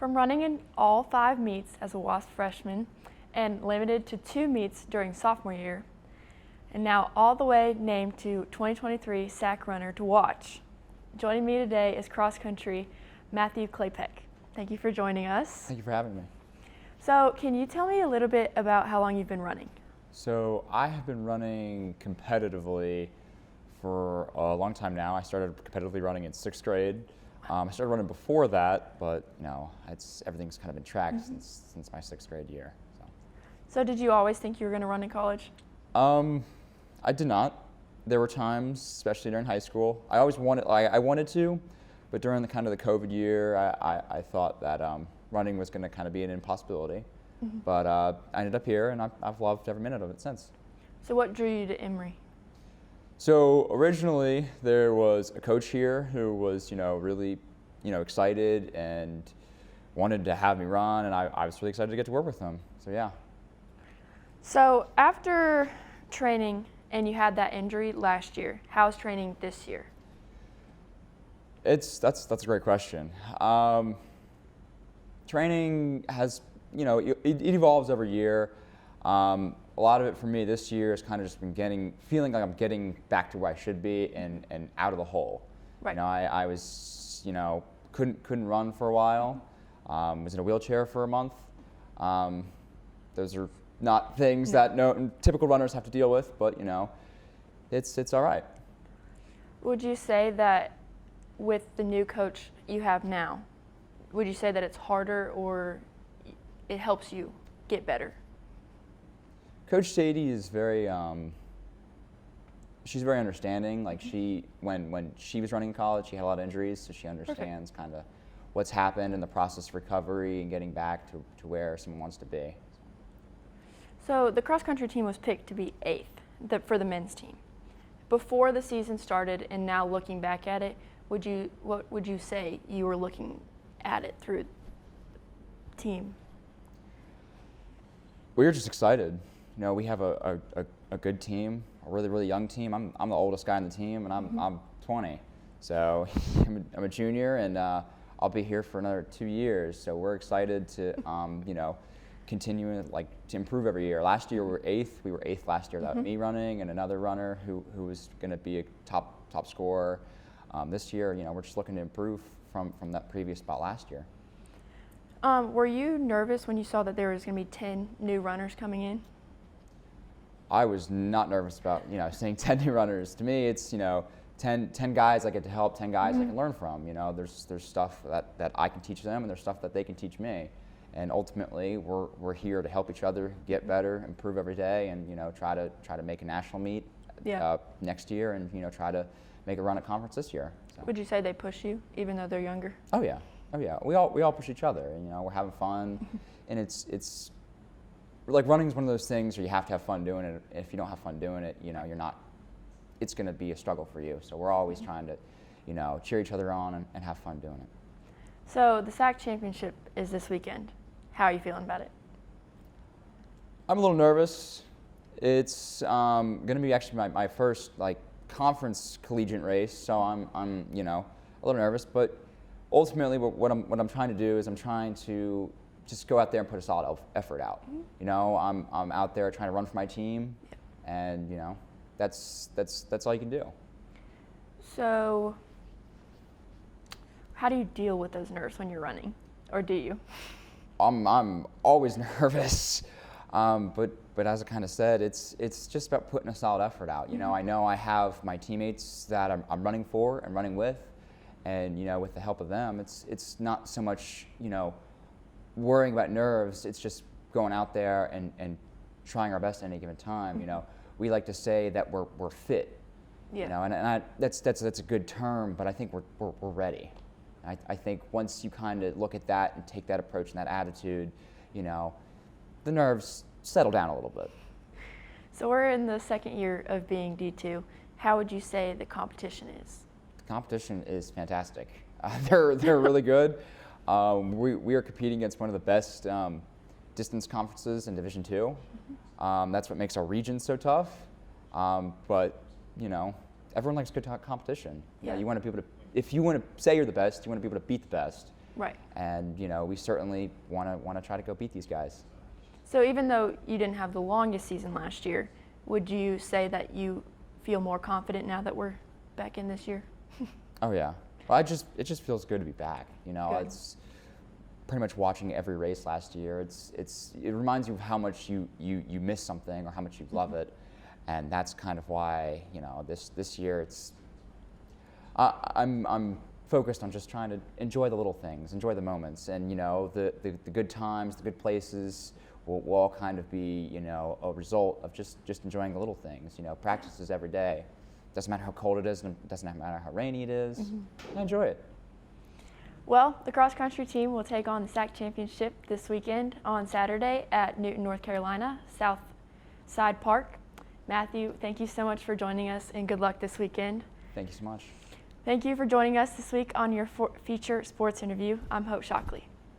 From running in all 5 meets as a WASP freshman and limited to 2 meets during sophomore year, and now all the way named to 2023 SAC runner to watch. Joining me today is cross country Matthew Klapak. Thank you for joining us. Thank you for having me. So can you tell me a little bit about how long you've been running? So I have been running competitively for a long time now. I started competitively running in 6th grade. I started running before that, but everything's kind of been tracked since my 6th grade year. So did you always think you were going to run in college? I did not. There were times, especially during high school, I always wanted to, but during the kind of the COVID year, I thought that running was going to kind of be an impossibility. But I ended up here, and I've loved every minute of it since. So what drew you to Emory? So originally there was a coach here who was, really, excited and wanted to have me run, and I was really excited to get to work with him. So yeah. So after training and you had that injury last year, how's training this year? That's a great question. Training has, it evolves every year. A lot of it for me this year has kind of just been feeling like I'm getting back to where I should be and out of the hole. Right. I was, couldn't run for a while. Was in a wheelchair for a month. Those are not things that typical runners have to deal with, but it's all right. Would you say that with the new coach you have now, would you say that it's harder or it helps you get better? Coach Sadie is she's very understanding. Like when she was running in college, she had a lot of injuries, so she understands kind of what's happened in the process of recovery and getting back to where someone wants to be. So the cross-country team was picked to be 8th for the men's team. Before the season started and now looking back at it, what would you say you were looking at it through the team? We were just excited. We have a good team, a really, really young team. I'm the oldest guy on the team, and I'm 20. So I'm a junior, and I'll be here for another 2 years. So we're excited to, continue to improve every year. Last year we were 8th. We were 8th last year. That was me running and another runner who was going to be a top scorer. This year, we're just looking to improve from that previous spot last year. Were you nervous when you saw that there was going to be 10 new runners coming in? I was not nervous about, seeing 10 new runners. To me, it's, 10 guys I get to help, 10 guys I can learn from. There's stuff that I can teach them, and there's stuff that they can teach me. And ultimately, we're here to help each other get better, improve every day, and, try to make a national meet next year, and, try to make a run at conference this year. So. Would you say they push you, even though they're younger? Oh yeah. We all push each other. We're having fun, and it's like running is one of those things where you have to have fun doing it. If you don't have fun doing it, you're not. It's going to be a struggle for you. So we're always trying to, cheer each other on and have fun doing it. So the SAC championship is this weekend. How are you feeling about it? I'm a little nervous. It's going to be actually my first conference collegiate race, so I'm a little nervous, but ultimately what I'm trying to do is I'm trying to just go out there and put a solid effort out. I'm out there trying to run for my team, and that's all you can do. So how do you deal with those nerves when you're running, or do you? I'm always nervous, but as I kind of said, it's just about putting a solid effort out. I know I have my teammates that I'm running for and running with, and with the help of them, it's not so much worrying about nerves. It's just going out there and trying our best at any given time. We like to say that we're fit. And that's a good term, but I think we're ready. I think once you kind of look at that and take that approach and that attitude, the nerves settle down a little bit. So we're in the 2nd year of being D2. How would you say the competition is? The competition is fantastic. They're really good. We are competing against one of the best distance conferences in Division II. That's what makes our region so tough. But everyone likes good competition. You want to be able to. If you want to say you're the best, you want to be able to beat the best. Right. And we certainly want to try to go beat these guys. So even though you didn't have the longest season last year, would you say that you feel more confident now that we're back in this year? Oh yeah. Well, it just feels good to be back. Good. It's pretty much watching every race last year. It reminds you of how much you miss something or how much you love it, and that's kind of why this year I'm focused on just trying to enjoy the little things, enjoy the moments, and the good times, the good places will all kind of be a result of just enjoying the little things. Practices every day. Doesn't matter how cold it is, and it doesn't matter how rainy it is. I enjoy it. Well, the cross-country team will take on the SAC Championship this weekend on Saturday at Newton, North Carolina, Southside Park. Matthew, thank you so much for joining us, and good luck this weekend. Thank you so much. Thank you for joining us this week on your feature sports interview. I'm Hope Shockley.